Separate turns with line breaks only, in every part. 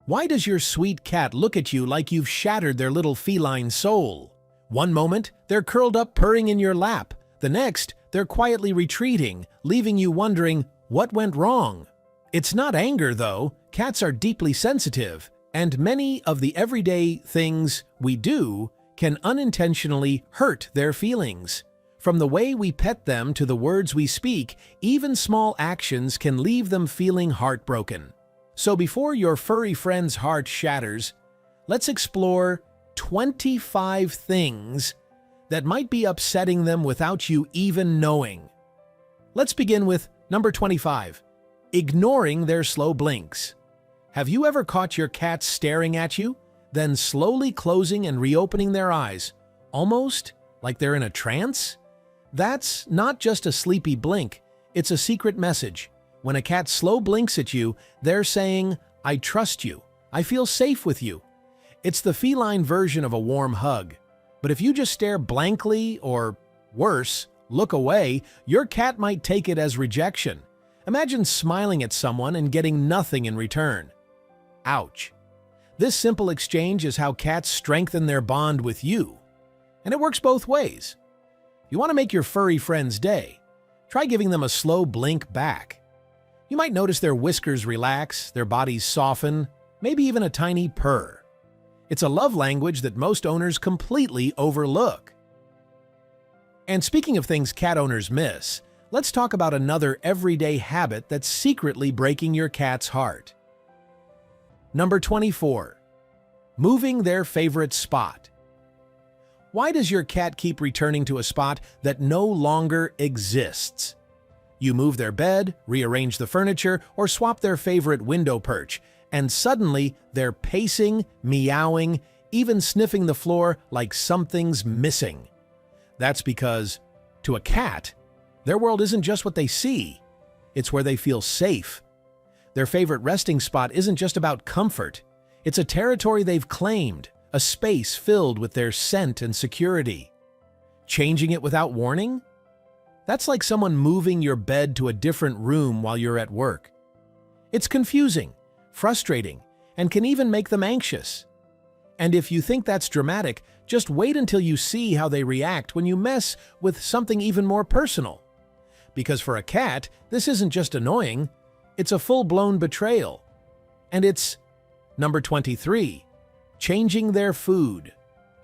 Why does your sweet cat look at you like you've shattered their little feline soul? One moment, they're curled up purring in your lap. The next, they're quietly retreating, leaving you wondering, what went wrong? It's not anger, though. Cats are deeply sensitive, and many of the everyday things we do can unintentionally hurt their feelings. From the way we pet them to the words we speak, even small actions can leave them feeling heartbroken. So before your furry friend's heart shatters, let's explore 25 things that might be upsetting them without you even knowing. Let's begin with number 25, ignoring their slow blinks. Have you ever caught your cat staring at you, then slowly closing and reopening their eyes, almost like they're in a trance? That's not just a sleepy blink, it's a secret message. When a cat slow blinks at you, they're saying, "I trust you. I feel safe with you." It's the feline version of a warm hug. But if you just stare blankly or, worse, look away, your cat might take it as rejection. Imagine smiling at someone and getting nothing in return. Ouch. This simple exchange is how cats strengthen their bond with you. And it works both ways. If you want to make your furry friend's day, try giving them a slow blink back. You might notice their whiskers relax, their bodies soften, maybe even a tiny purr. It's a love language that most owners completely overlook. And speaking of things cat owners miss, let's talk about another everyday habit that's secretly breaking your cat's heart. Number 24. Moving their favorite spot. Why does your cat keep returning to a spot that no longer exists? You move their bed, rearrange the furniture, or swap their favorite window perch, and suddenly they're pacing, meowing, even sniffing the floor like something's missing. That's because, to a cat, their world isn't just what they see, it's where they feel safe. Their favorite resting spot isn't just about comfort, it's a territory they've claimed, a space filled with their scent and security. Changing it without warning? That's like someone moving your bed to a different room while you're at work. It's confusing, frustrating, and can even make them anxious. And if you think that's dramatic, just wait until you see how they react when you mess with something even more personal. Because for a cat, this isn't just annoying, it's a full-blown betrayal. And it's number 23, changing their food.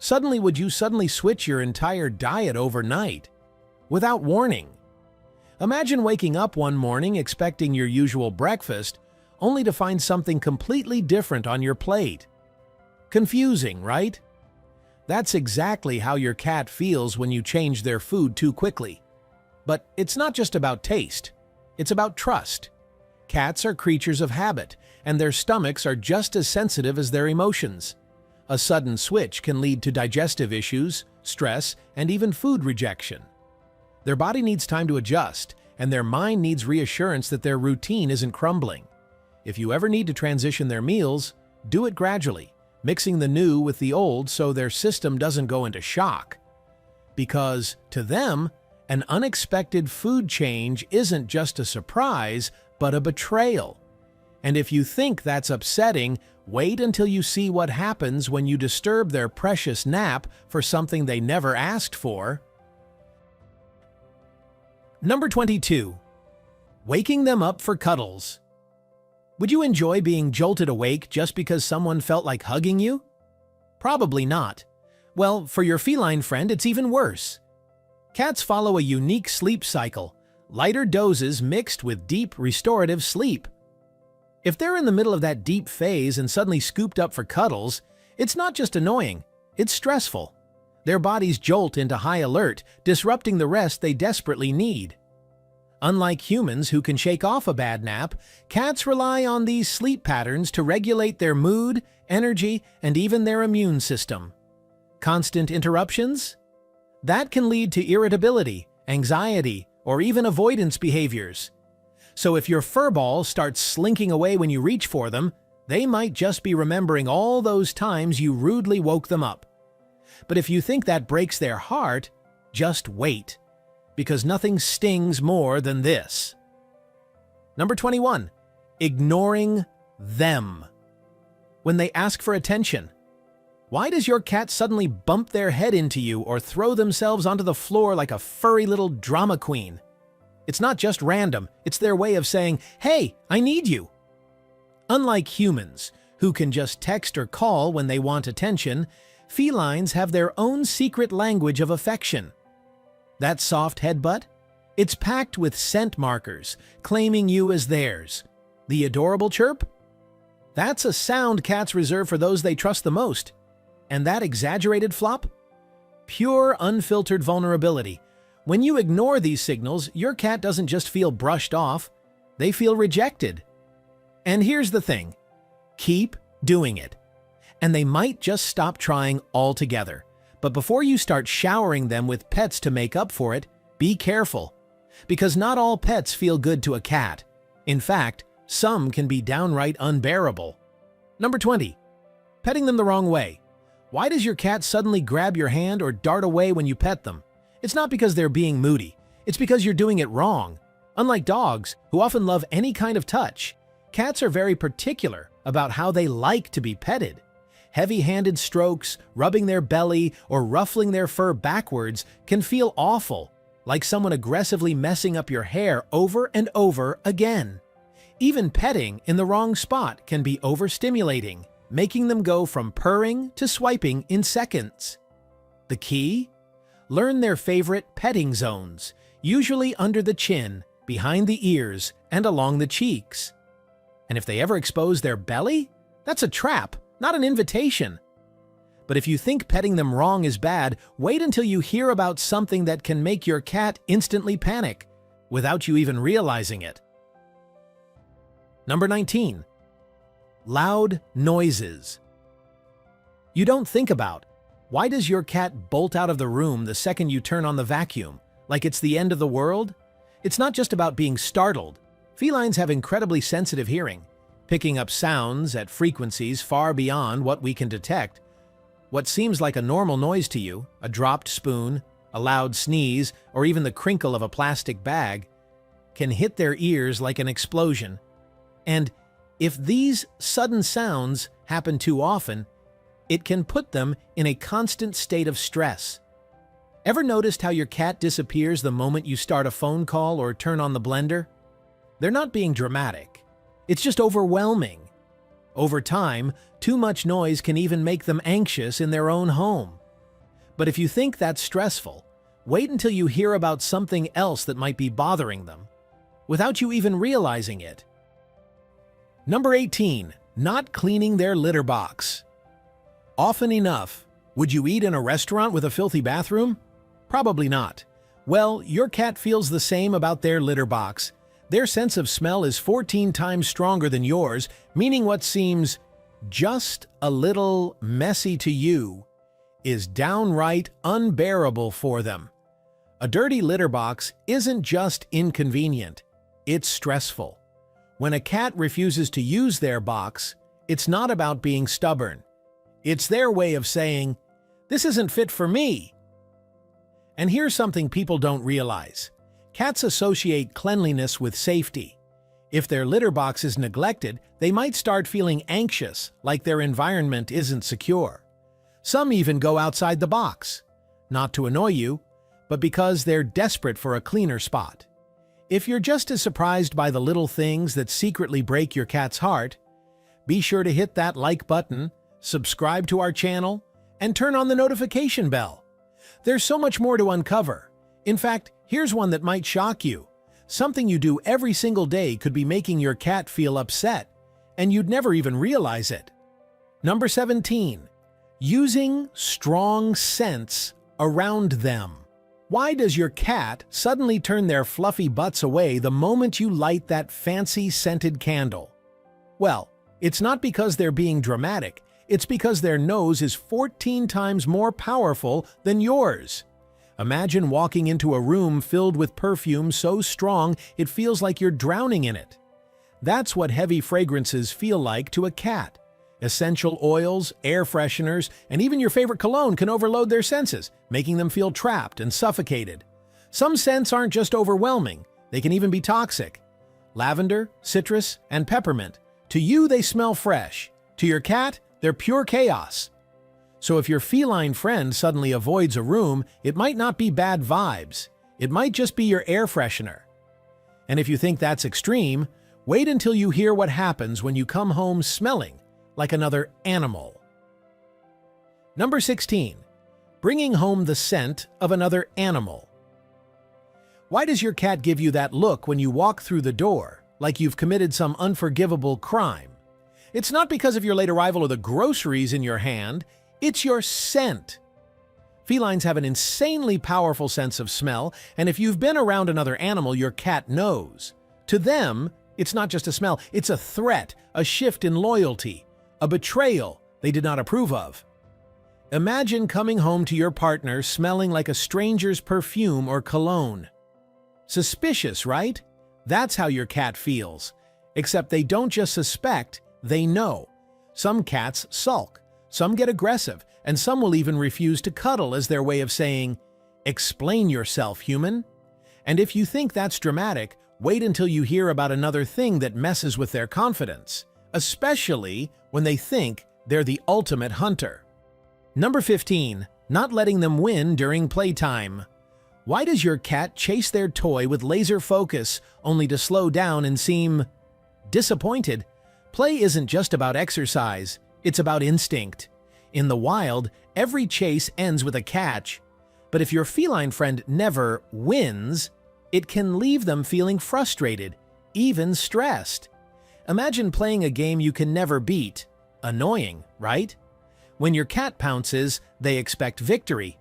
Would you suddenly switch your entire diet overnight? Without warning. Imagine waking up one morning expecting your usual breakfast, only to find something completely different on your plate. Confusing, right? That's exactly how your cat feels when you change their food too quickly. But it's not just about taste, it's about trust. Cats are creatures of habit, and their stomachs are just as sensitive as their emotions. A sudden switch can lead to digestive issues, stress, and even food rejection. Their body needs time to adjust, and their mind needs reassurance that their routine isn't crumbling. If you ever need to transition their meals, do it gradually, mixing the new with the old so their system doesn't go into shock. Because, to them, an unexpected food change isn't just a surprise, but a betrayal. And if you think that's upsetting, wait until you see what happens when you disturb their precious nap for something they never asked for. Number 22. Waking them up for cuddles. Would you enjoy being jolted awake just because someone felt like hugging you? Probably not. Well, for your feline friend, it's even worse. Cats follow a unique sleep cycle, lighter doses mixed with deep, restorative sleep. If they're in the middle of that deep phase and suddenly scooped up for cuddles, it's not just annoying, it's stressful. Their bodies jolt into high alert, disrupting the rest they desperately need. Unlike humans who can shake off a bad nap, cats rely on these sleep patterns to regulate their mood, energy, and even their immune system. Constant interruptions? That can lead to irritability, anxiety, or even avoidance behaviors. So if your furball starts slinking away when you reach for them, they might just be remembering all those times you rudely woke them up. But if you think that breaks their heart, just wait, because nothing stings more than this. Number 21. Ignoring them. when they ask for attention? Why does your cat suddenly bump their head into you or throw themselves onto the floor like a furry little drama queen? It's not just random, it's their way of saying, "Hey, I need you." Unlike humans, who can just text or call when they want attention, felines have their own secret language of affection. That soft headbutt? It's packed with scent markers, claiming you as theirs. The adorable chirp? That's a sound cats reserve for those they trust the most. And that exaggerated flop? Pure, unfiltered vulnerability. When you ignore these signals, your cat doesn't just feel brushed off, they feel rejected. And here's the thing. Keep doing it. And they might just stop trying altogether. But before you start showering them with pets to make up for it, be careful. Because not all pets feel good to a cat. In fact, some can be downright unbearable. Number 20. Petting them the wrong way. Why does your cat suddenly grab your hand or dart away when you pet them? It's not because they're being moody. It's because you're doing it wrong. Unlike dogs, who often love any kind of touch, cats are very particular about how they like to be petted. Heavy-handed strokes, rubbing their belly, or ruffling their fur backwards can feel awful, like someone aggressively messing up your hair over and over again. Even petting in the wrong spot can be overstimulating, making them go from purring to swiping in seconds. The key? Learn their favorite petting zones, usually under the chin, behind the ears, and along the cheeks. And if they ever expose their belly, that's a trap, not an invitation. But if you think petting them wrong is bad, wait until you hear about something that can make your cat instantly panic, without you even realizing it. Number 19. Loud noises. You don't think about, why does your cat bolt out of the room the second you turn on the vacuum, like it's the end of the world? It's not just about being startled. Felines have incredibly sensitive hearing, picking up sounds at frequencies far beyond what we can detect. What seems like a normal noise to you, a dropped spoon, a loud sneeze, or even the crinkle of a plastic bag, can hit their ears like an explosion. And if these sudden sounds happen too often, it can put them in a constant state of stress. Ever noticed how your cat disappears the moment you start a phone call or turn on the blender? They're not being dramatic. It's just overwhelming. Over time, too much noise can even make them anxious in their own home. But if you think that's stressful, wait until you hear about something else that might be bothering them, without you even realizing it. Number 18. Not cleaning their litter box. Often enough, would you eat in a restaurant with a filthy bathroom? Probably not. Well, your cat feels the same about their litter box. Their sense of smell is 14 times stronger than yours, meaning what seems just a little messy to you is downright unbearable for them. A dirty litter box isn't just inconvenient, it's stressful. When a cat refuses to use their box, it's not about being stubborn. It's their way of saying, "This isn't fit for me." And here's something people don't realize. Cats associate cleanliness with safety. If their litter box is neglected, they might start feeling anxious, like their environment isn't secure. Some even go outside the box, not to annoy you, but because they're desperate for a cleaner spot. If you're just as surprised by the little things that secretly break your cat's heart, be sure to hit that like button, subscribe to our channel, and turn on the notification bell. There's so much more to uncover. In fact, here's one that might shock you. Something you do every single day could be making your cat feel upset, and you'd never even realize it. Number 17. Using strong scents around them. Why does your cat suddenly turn their fluffy butts away the moment you light that fancy scented candle? Well, it's not because they're being dramatic. It's because their nose is 14 times more powerful than yours. Imagine walking into a room filled with perfume so strong it feels like you're drowning in it. That's what heavy fragrances feel like to a cat. Essential oils, air fresheners, and even your favorite cologne can overload their senses, making them feel trapped and suffocated. Some scents aren't just overwhelming, they can even be toxic. Lavender, citrus, and peppermint. To you, they smell fresh. To your cat, they're pure chaos. So if your feline friend suddenly avoids a room, it might not be bad vibes. It might just be your air freshener. And if you think that's extreme, wait until you hear what happens when you come home smelling like another animal. Number 16. Bringing home the scent of another animal. Why does your cat give you that look when you walk through the door, like you've committed some unforgivable crime? It's not because of your late arrival or the groceries in your hand, it's your scent. Felines have an insanely powerful sense of smell, and if you've been around another animal, your cat knows. To them, it's not just a smell, it's a threat, a shift in loyalty, a betrayal they did not approve of. Imagine coming home to your partner smelling like a stranger's perfume or cologne. Suspicious, right? That's how your cat feels. Except they don't just suspect, they know. Some cats sulk, some get aggressive, and some will even refuse to cuddle as their way of saying, "Explain yourself, human." And if you think that's dramatic, wait until you hear about another thing that messes with their confidence, especially when they think they're the ultimate hunter. Number 15. Not letting them win during playtime. Why does your cat chase their toy with laser focus only to slow down and seem disappointed? Play isn't just about exercise, it's about instinct. In the wild, every chase ends with a catch. But if your feline friend never wins, it can leave them feeling frustrated, even stressed. Imagine playing a game you can never beat. Annoying, right? When your cat pounces, they expect victory.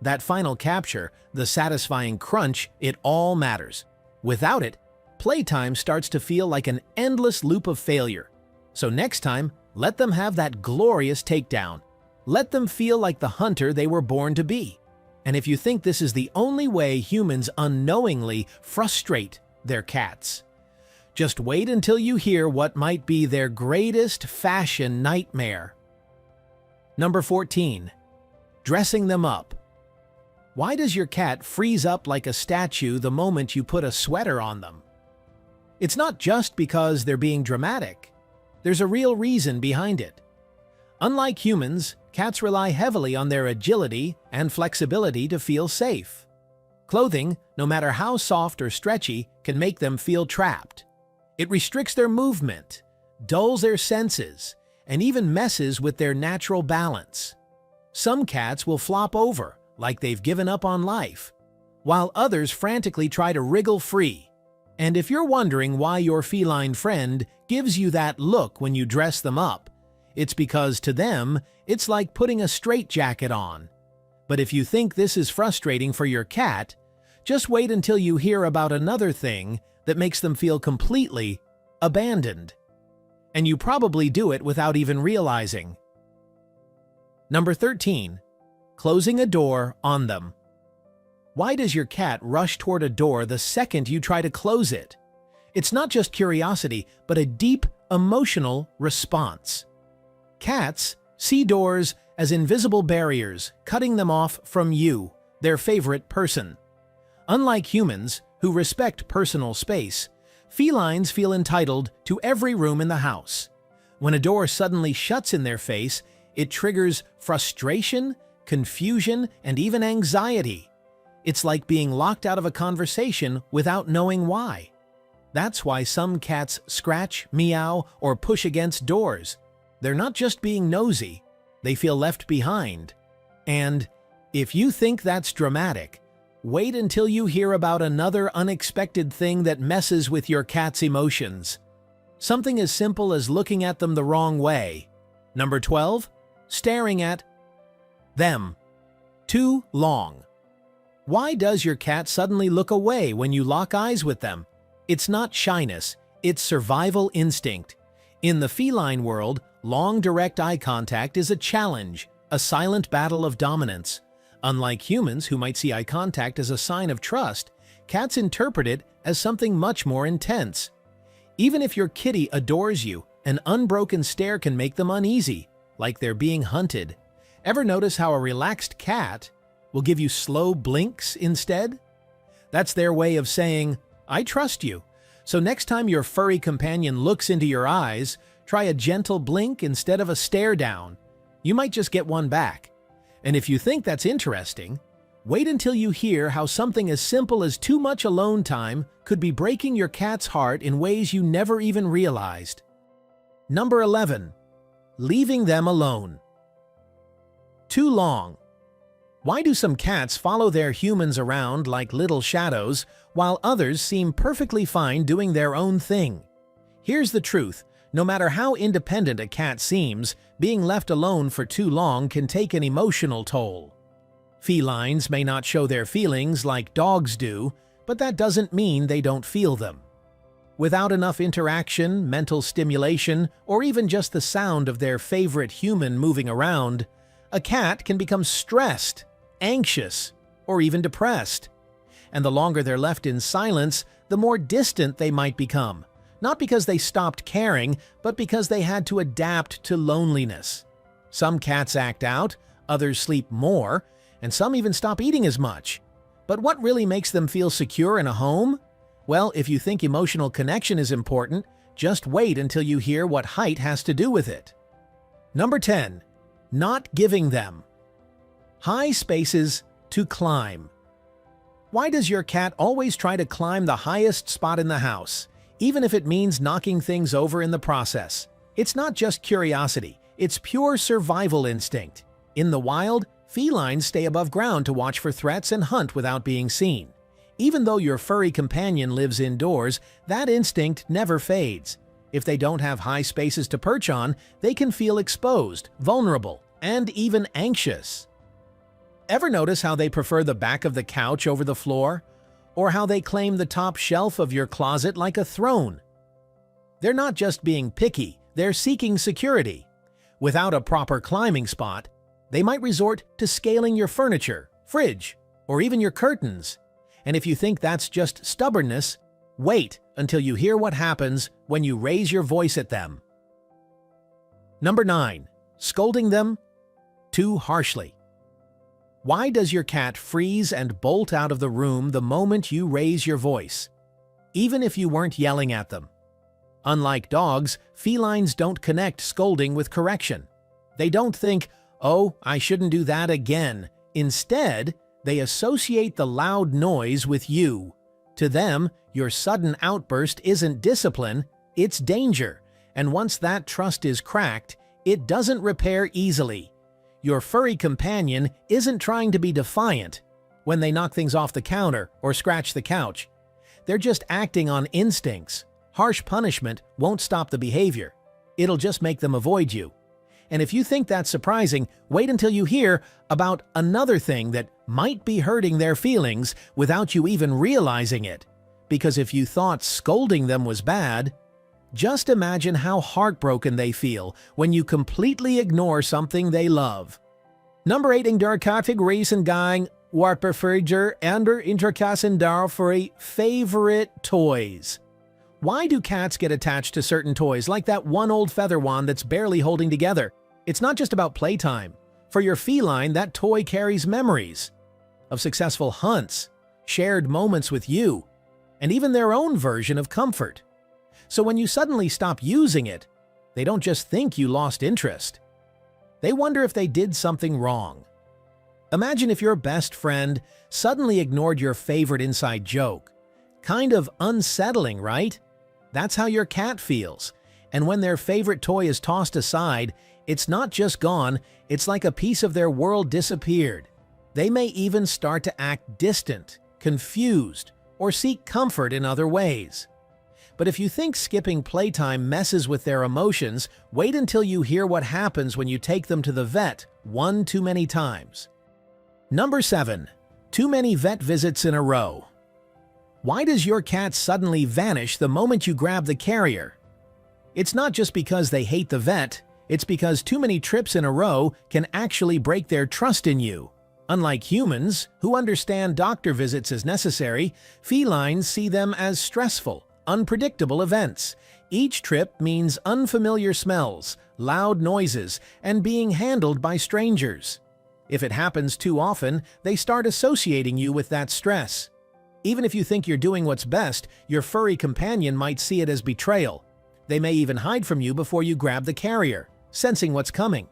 That final capture, the satisfying crunch, it all matters. Without it, playtime starts to feel like an endless loop of failure. So next time, let them have that glorious takedown. Let them feel like the hunter they were born to be. And if you think this is the only way humans unknowingly frustrate their cats, just wait until you hear what might be their greatest fashion nightmare. Number 14. Dressing them up. Why does your cat freeze up like a statue the moment you put a sweater on them? It's not just because they're being dramatic. There's a real reason behind it. Unlike humans, cats rely heavily on their agility and flexibility to feel safe. Clothing, no matter how soft or stretchy, can make them feel trapped. It restricts their movement, dulls their senses, and even messes with their natural balance. Some cats will flop over, like they've given up on life, while others frantically try to wriggle free. And if you're wondering why your feline friend gives you that look when you dress them up, it's because to them, it's like putting a straitjacket on. But if you think this is frustrating for your cat, just wait until you hear about another thing that makes them feel completely abandoned. And you probably do it without even realizing. Number 13. Closing a door on them. Why does your cat rush toward a door the second you try to close it? It's not just curiosity, but a deep emotional response. Cats see doors as invisible barriers, cutting them off from you, their favorite person. Unlike humans, who respect personal space, felines feel entitled to every room in the house. When a door suddenly shuts in their face, it triggers frustration, confusion, and even anxiety. It's like being locked out of a conversation without knowing why. That's why some cats scratch, meow, or push against doors. They're not just being nosy, they feel left behind. And if you think that's dramatic, wait until you hear about another unexpected thing that messes with your cat's emotions. Something as simple as looking at them the wrong way. Number 12. Staring at them too long. Why does your cat suddenly look away when you lock eyes with them? It's not shyness, it's survival instinct. In the feline world, long direct eye contact is a challenge, a silent battle of dominance. Unlike humans who might see eye contact as a sign of trust, cats interpret it as something much more intense. Even if your kitty adores you, an unbroken stare can make them uneasy, like they're being hunted. Ever notice how a relaxed cat will give you slow blinks instead? That's their way of saying, "I trust you." So next time your furry companion looks into your eyes, Try a gentle blink instead of a stare down. You might just get one back. And if you think that's interesting, wait until you hear how something as simple as too much alone time could be breaking your cat's heart in ways you never even realized. Number 11. Leaving them alone. Too long. Why do some cats follow their humans around like little shadows, while others seem perfectly fine doing their own thing? Here's the truth. No matter how independent a cat seems, being left alone for too long can take an emotional toll. Felines may not show their feelings like dogs do, but that doesn't mean they don't feel them. Without enough interaction, mental stimulation, or even just the sound of their favorite human moving around, a cat can become stressed, anxious, or even depressed. And the longer they're left in silence, the more distant they might become. Not because they stopped caring, but because they had to adapt to loneliness. Some cats act out, others sleep more, and some even stop eating as much. But what really makes them feel secure in a home? Well, if you think emotional connection is important, just wait until you hear what height has to do with it. Number 10. Not giving them. High spaces to climb. Why does your cat always try to climb the highest spot in the house, even if it means knocking things over in the process? It's not just curiosity, it's pure survival instinct. In the wild, felines stay above ground to watch for threats and hunt without being seen. Even though your furry companion lives indoors, that instinct never fades. If they don't have high spaces to perch on, they can feel exposed, vulnerable, and even anxious. Ever notice how they prefer the back of the couch over the floor? Or how they claim the top shelf of your closet like a throne? They're not just being picky, they're seeking security. Without a proper climbing spot, they might resort to scaling your furniture, fridge, or even your curtains. And if you think that's just stubbornness, wait until you hear what happens when you raise your voice at them. Number 9. Scolding them too harshly. Why does your cat freeze and bolt out of the room the moment you raise your voice, even if you weren't yelling at them? Unlike dogs, felines don't connect scolding with correction. They don't think, "Oh, I shouldn't do that again." Instead, they associate the loud noise with you. To them, your sudden outburst isn't discipline, it's danger. And once that trust is cracked, it doesn't repair easily. Your furry companion isn't trying to be defiant when they knock things off the counter or scratch the couch. They're just acting on instincts. Harsh punishment won't stop the behavior. It'll just make them avoid you. And if you think that's surprising, wait until you hear about another thing that might be hurting their feelings without you even realizing it. Because if you thought scolding them was bad, just imagine how heartbroken they feel when you completely ignore something they love. Number 8 ang kategorisang gang war preferred under interkasendar for favorite toys. Why do cats get attached to certain toys like that one old feather wand that's barely holding together? It's not just about playtime. For your feline, that toy carries memories of successful hunts, shared moments with you, and even their own version of comfort. So when you suddenly stop using it, they don't just think you lost interest. They wonder if they did something wrong. Imagine if your best friend suddenly ignored your favorite inside joke. Kind of unsettling, right? That's how your cat feels. And when their favorite toy is tossed aside, it's not just gone, it's like a piece of their world disappeared. They may even start to act distant, confused, or seek comfort in other ways. But if you think skipping playtime messes with their emotions, wait until you hear what happens when you take them to the vet one too many times. Number 7. Too many vet visits in a row. Why does your cat suddenly vanish the moment you grab the carrier? It's not just because they hate the vet, it's because too many trips in a row can actually break their trust in you. Unlike humans, who understand doctor visits as necessary, felines see them as stressful, unpredictable events. Each trip means unfamiliar smells, loud noises, and being handled by strangers. If it happens too often, they start associating you with that stress. Even if you think you're doing what's best, your furry companion might see it as betrayal. They may even hide from you before you grab the carrier, sensing what's coming.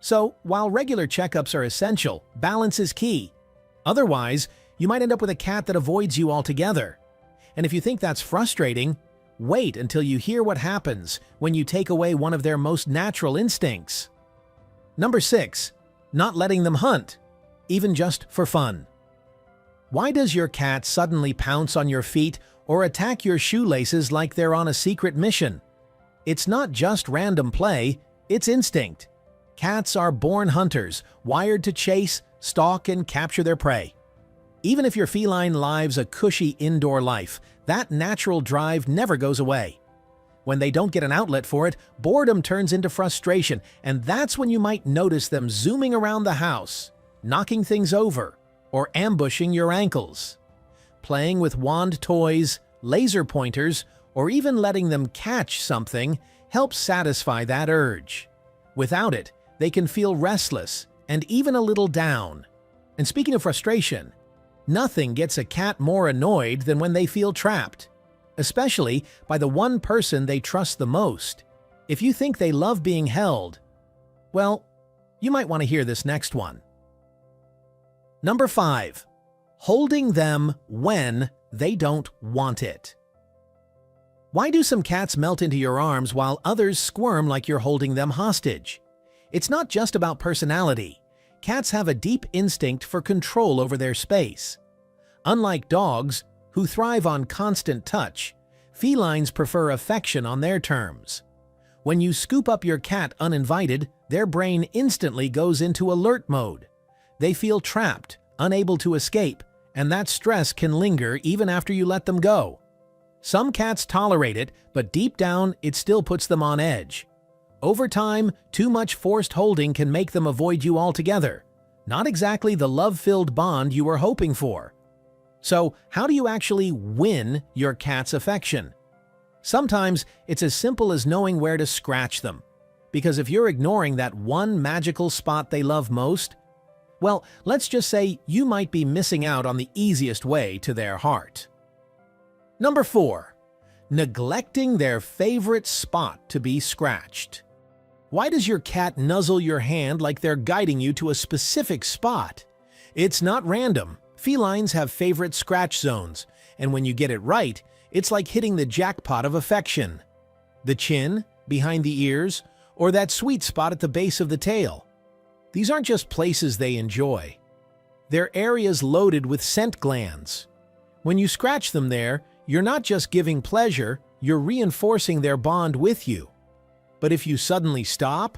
So, while regular checkups are essential, balance is key. Otherwise, you might end up with a cat that avoids you altogether. And if you think that's frustrating, wait until you hear what happens when you take away one of their most natural instincts. Number 6. Not letting them hunt, even just for fun. Why does your cat suddenly pounce on your feet or attack your shoelaces like they're on a secret mission? It's not just random play, it's instinct. Cats are born hunters, wired to chase, stalk, and capture their prey. Even if your feline lives a cushy indoor life, that natural drive never goes away. When they don't get an outlet for it, boredom turns into frustration, and that's when you might notice them zooming around the house, knocking things over, or ambushing your ankles. Playing with wand toys, laser pointers, or even letting them catch something helps satisfy that urge. Without it, they can feel restless and even a little down. And speaking of frustration, nothing gets a cat more annoyed than when they feel trapped, especially by the one person they trust the most. If you think they love being held, well, you might want to hear this next one. Number 5. Holding them when they don't want it. Why do some cats melt into your arms while others squirm like you're holding them hostage? It's not just about personality. Cats have a deep instinct for control over their space. Unlike dogs, who thrive on constant touch, felines prefer affection on their terms. When you scoop up your cat uninvited, their brain instantly goes into alert mode. They feel trapped, unable to escape, and that stress can linger even after you let them go. Some cats tolerate it, but deep down, it still puts them on edge. Over time, too much forced holding can make them avoid you altogether. Not exactly the love-filled bond you were hoping for. So, how do you actually win your cat's affection? Sometimes it's as simple as knowing where to scratch them. Because if you're ignoring that one magical spot they love most, well, let's just say you might be missing out on the easiest way to their heart. Number 4. Neglecting their favorite spot to be scratched. Why does your cat nuzzle your hand like they're guiding you to a specific spot? It's not random. Felines have favorite scratch zones, and when you get it right, it's like hitting the jackpot of affection. The chin, behind the ears, or that sweet spot at the base of the tail. These aren't just places they enjoy. They're areas loaded with scent glands. When you scratch them there, you're not just giving pleasure, you're reinforcing their bond with you. But if you suddenly stop,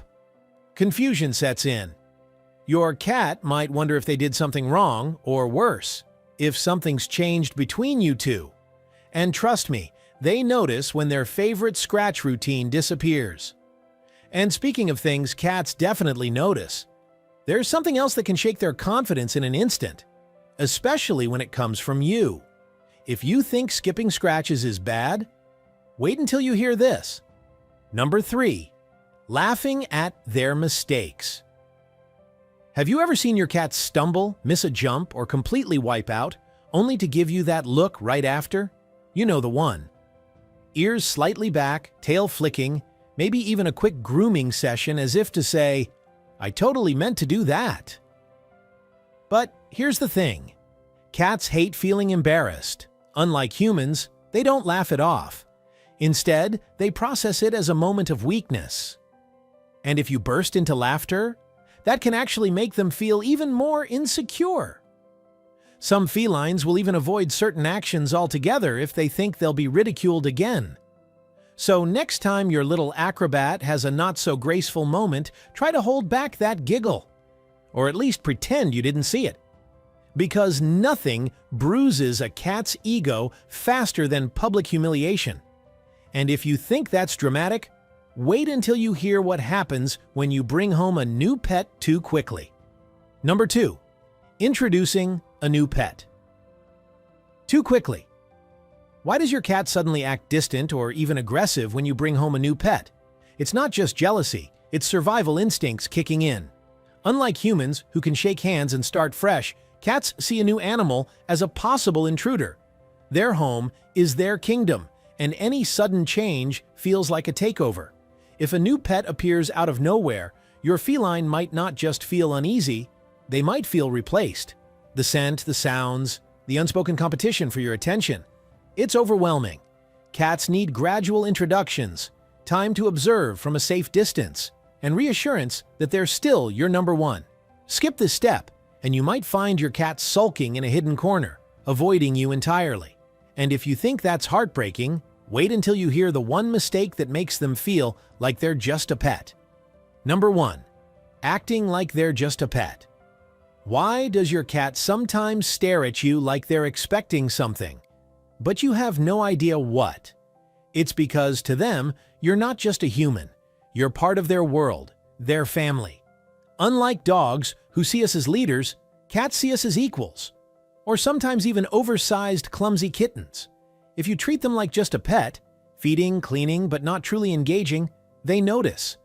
confusion sets in. Your cat might wonder if they did something wrong, or worse, if something's changed between you two. And trust me, they notice when their favorite scratch routine disappears. And speaking of things cats definitely notice, there's something else that can shake their confidence in an instant, especially when it comes from you. If you think skipping scratches is bad, wait until you hear this. Number 3. Laughing at their mistakes. Have you ever seen your cat stumble, miss a jump, or completely wipe out, only to give you that look right after? You know the one. Ears slightly back, tail flicking, maybe even a quick grooming session as if to say, "I totally meant to do that." But here's the thing. Cats hate feeling embarrassed. Unlike humans, they don't laugh it off. Instead, they process it as a moment of weakness. And if you burst into laughter, that can actually make them feel even more insecure. Some felines will even avoid certain actions altogether if they think they'll be ridiculed again. So next time your little acrobat has a not-so-graceful moment, try to hold back that giggle. Or at least pretend you didn't see it. Because nothing bruises a cat's ego faster than public humiliation. And if you think that's dramatic, wait until you hear what happens when you bring home a new pet too quickly. Number 2. Introducing a new pet. Too quickly. Why does your cat suddenly act distant or even aggressive when you bring home a new pet? It's not just jealousy, it's survival instincts kicking in. Unlike humans, who can shake hands and start fresh, cats see a new animal as a possible intruder. Their home is their kingdom, and any sudden change feels like a takeover. If a new pet appears out of nowhere, your feline might not just feel uneasy, they might feel replaced. The scent, the sounds, the unspoken competition for your attention. It's overwhelming. Cats need gradual introductions, time to observe from a safe distance, and reassurance that they're still your number one. Skip this step, and you might find your cat sulking in a hidden corner, avoiding you entirely. And if you think that's heartbreaking, wait until you hear the one mistake that makes them feel like they're just a pet. Number 1. Acting like they're just a pet. Why does your cat sometimes stare at you like they're expecting something, but you have no idea what? It's because to them, you're not just a human. You're part of their world, their family. Unlike dogs, who see us as leaders, cats see us as equals, or sometimes even oversized, clumsy kittens. If you treat them like just a pet, feeding, cleaning, but not truly engaging, they notice.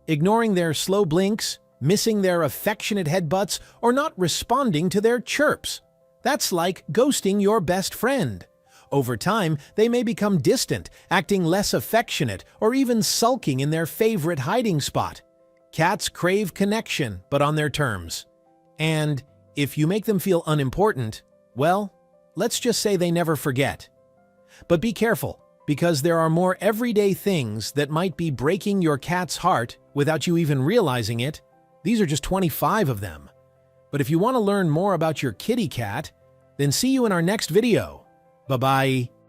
Ignoring their slow blinks, missing their affectionate headbutts, or not responding to their chirps. That's like ghosting your best friend. Over time, they may become distant, acting less affectionate, or even sulking in their favorite hiding spot. Cats crave connection, but on their terms. And if you make them feel unimportant, well, let's just say they never forget. But be careful, because there are more everyday things that might be breaking your cat's heart without you even realizing it. These are just 25 of them. But if you want to learn more about your kitty cat, then see you in our next video. Bye-bye.